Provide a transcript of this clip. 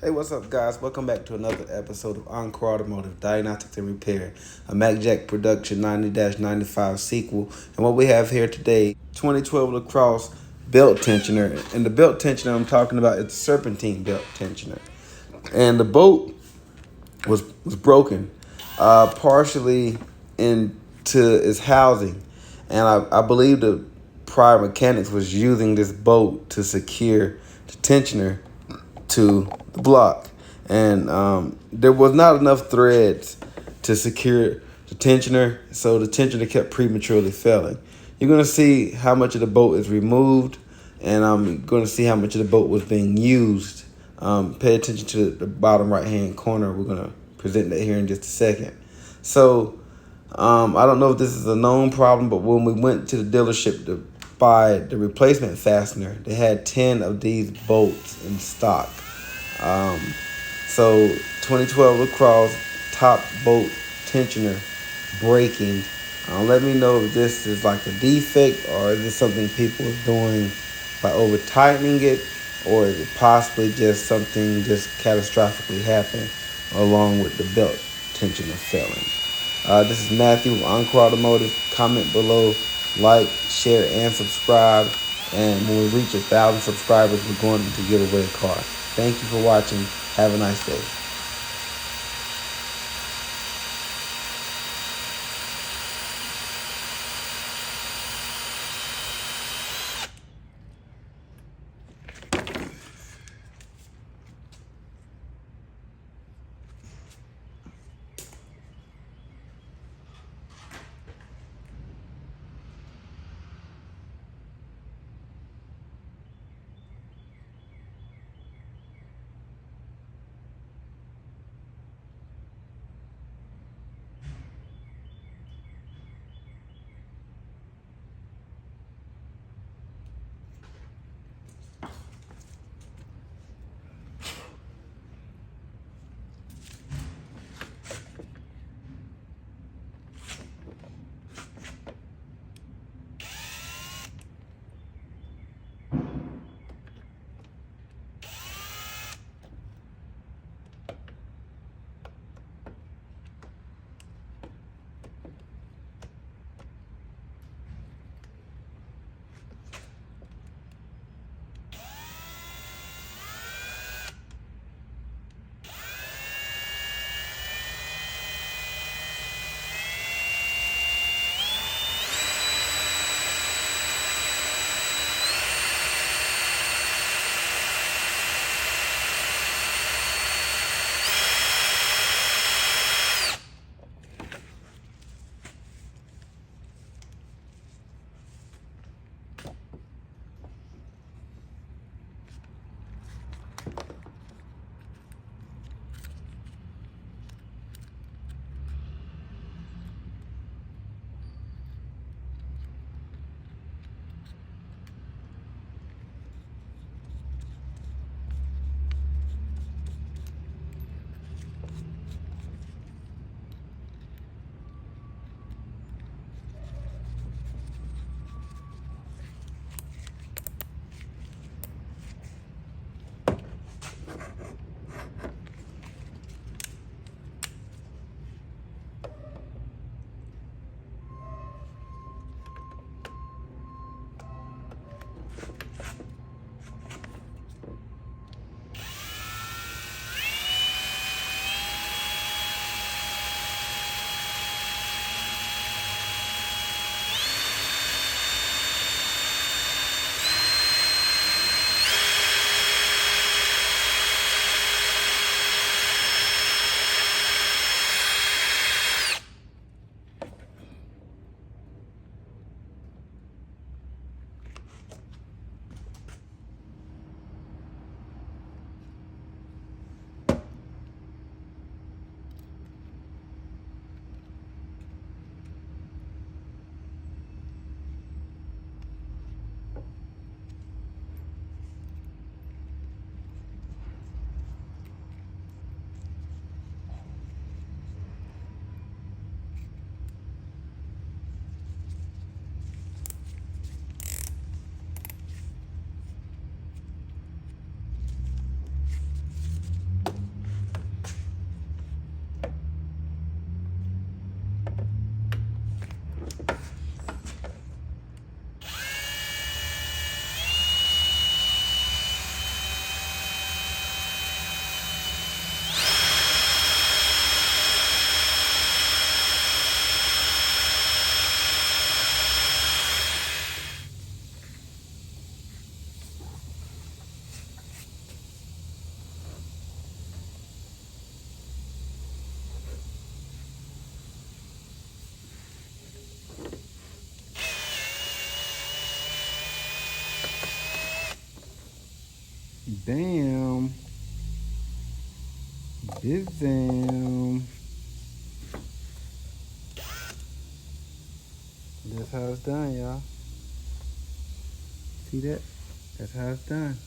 Hey, what's up, guys? Welcome back to another episode of Encore Automotive Diagnostics and Repair, a MacJack Production 90-95 sequel. And what we have here today, 2012 lacrosse belt tensioner. And the belt tensioner I'm talking about is serpentine belt tensioner. And the bolt was broken, partially into its housing. And I believe the prior mechanics was using this bolt to secure the tensioner to the block, and there was not enough threads to secure the tensioner, so the tensioner kept prematurely failing. You're gonna see how much of the bolt is removed, and I'm gonna see how much of the bolt was being used. Pay attention to the bottom right hand corner. We're gonna present that here in just a second. So I don't know if this is a known problem, but when we went to the dealership to buy the replacement fastener, they had 10 of these bolts in stock. Um, so 2012 lacrosse top bolt tensioner breaking. Let me know if this is like a defect or is this something people are doing by over tightening it, or is it possibly just something just catastrophically happened along with the belt tensioner failing. This is Matthew with Encore Automotive. Comment below, like, share, and subscribe. And when we reach 1,000 subscribers, we're going to give away a car. Thank you for watching. Have a nice day. Bam. Bam. That's how it's done, y'all. See that? That's how it's done.